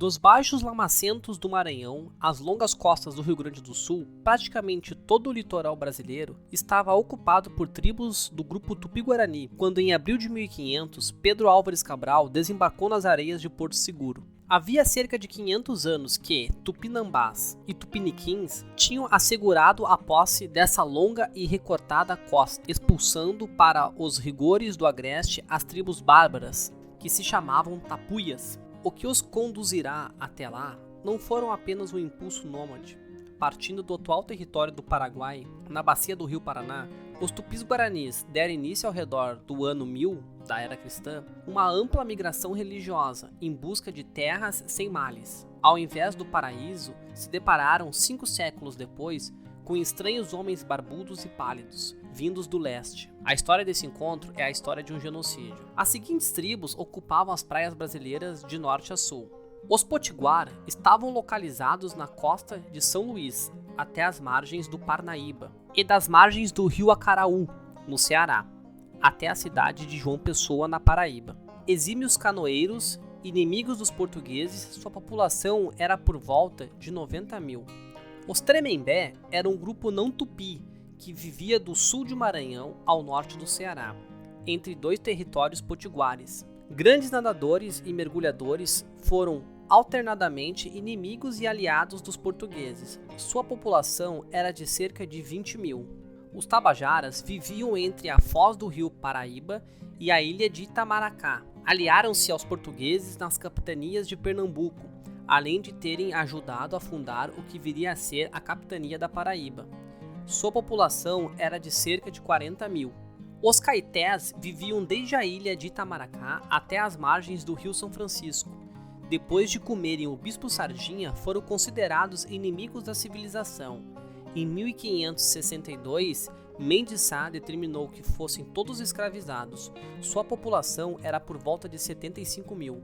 Dos baixos lamacentos do Maranhão às longas costas do Rio Grande do Sul, praticamente todo o litoral brasileiro estava ocupado por tribos do grupo Tupi-Guarani, quando em abril de 1500, Pedro Álvares Cabral desembarcou nas areias de Porto Seguro. Havia cerca de 500 anos que Tupinambás e Tupiniquins tinham assegurado a posse dessa longa e recortada costa, expulsando para os rigores do agreste as tribos bárbaras, que se chamavam Tapuias. O que os conduzirá até lá não foram apenas um impulso nômade. Partindo do atual território do Paraguai, na bacia do rio Paraná, os tupis-guaranis deram início ao redor do ano 1000 da era cristã uma ampla migração religiosa em busca de terras sem males. Ao invés do paraíso, se depararam 5 séculos depois com estranhos homens barbudos e pálidos, vindos do leste. A história desse encontro é a história de um genocídio. As seguintes tribos ocupavam as praias brasileiras de norte a sul. Os Potiguar estavam localizados na costa de São Luís, até as margens do Parnaíba, e das margens do rio Acaraú, no Ceará, até a cidade de João Pessoa, na Paraíba. Exímios canoeiros, inimigos dos portugueses, sua população era por volta de 90 mil. Os Tremembé eram um grupo não tupi, que vivia do sul de Maranhão ao norte do Ceará, entre 2 territórios potiguares. Grandes nadadores e mergulhadores foram alternadamente inimigos e aliados dos portugueses. Sua população era de cerca de 20 mil. Os Tabajaras viviam entre a foz do rio Paraíba e a ilha de Itamaracá. Aliaram-se aos portugueses nas capitanias de Pernambuco, além de terem ajudado a fundar o que viria a ser a capitania da Paraíba. Sua população era de cerca de 40 mil. Os Caetés viviam desde a ilha de Itamaracá até as margens do rio São Francisco. Depois de comerem o bispo Sardinha, foram considerados inimigos da civilização. Em 1562, Mendes Sá determinou que fossem todos escravizados. Sua população era por volta de 75 mil.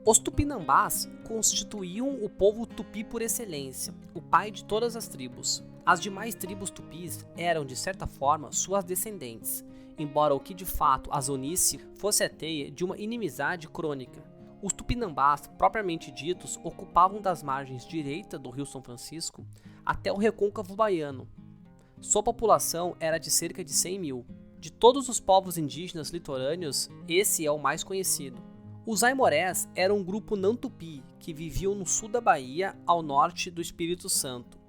Os Tupinambás constituíam o povo tupi por excelência, o pai de todas as tribos. As demais tribos tupis eram, de certa forma, suas descendentes, embora o que de fato as unisse fosse a teia de uma inimizade crônica. Os Tupinambás, propriamente ditos, ocupavam das margens direita do rio São Francisco até o recôncavo baiano. Sua população era de cerca de 100 mil. De todos os povos indígenas litorâneos, esse é o mais conhecido. Os Aimorés eram um grupo não tupi que viviam no sul da Bahia, ao norte do Espírito Santo.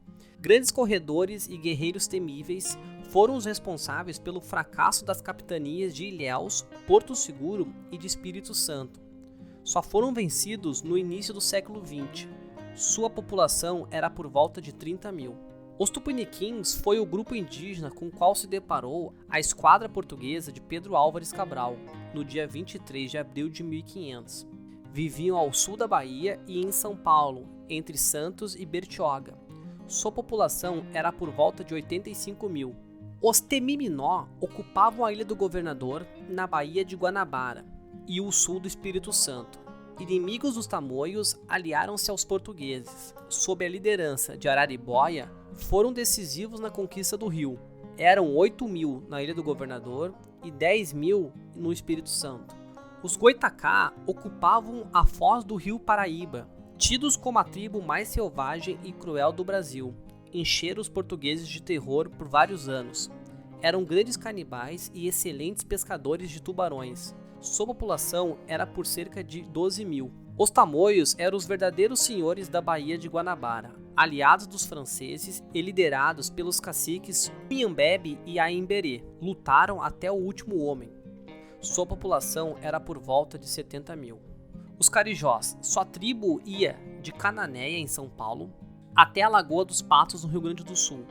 Grandes corredores e guerreiros temíveis foram os responsáveis pelo fracasso das capitanias de Ilhéus, Porto Seguro e de Espírito Santo. Só foram vencidos no início do século XX. Sua população era por volta de 30 mil. Os Tupiniquins foi o grupo indígena com o qual se deparou a esquadra portuguesa de Pedro Álvares Cabral, no dia 23 de abril de 1500. Viviam ao sul da Bahia e em São Paulo, entre Santos e Bertioga. Sua população era por volta de 85 mil. Os Temiminó ocupavam a Ilha do Governador, na Baía de Guanabara, e o sul do Espírito Santo. Inimigos dos tamoios aliaram-se aos portugueses. Sob a liderança de Araribóia, foram decisivos na conquista do rio. Eram 8 mil na Ilha do Governador e 10 mil no Espírito Santo. Os Goitacá ocupavam a foz do rio Paraíba, tidos como a tribo mais selvagem e cruel do Brasil. Encheram os portugueses de terror por vários anos. Eram grandes canibais e excelentes pescadores de tubarões. Sua população era por cerca de 12 mil. Os tamoios eram os verdadeiros senhores da Baía de Guanabara, aliados dos franceses e liderados pelos caciques Pinhambebe e Aimberê. Lutaram até o último homem. Sua população era por volta de 70 mil. Os Carijós, sua tribo ia de Cananéia, em São Paulo, até a Lagoa dos Patos, no Rio Grande do Sul,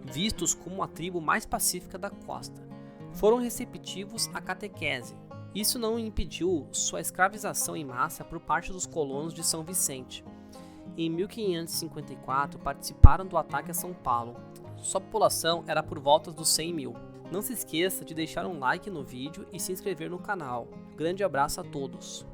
vistos como a tribo mais pacífica da costa. Foram receptivos à catequese. Isso não impediu sua escravização em massa por parte dos colonos de São Vicente. Em 1554, participaram do ataque a São Paulo. Sua população era por volta dos 100 mil. Não se esqueça de deixar um like no vídeo e se inscrever no canal. Grande abraço a todos!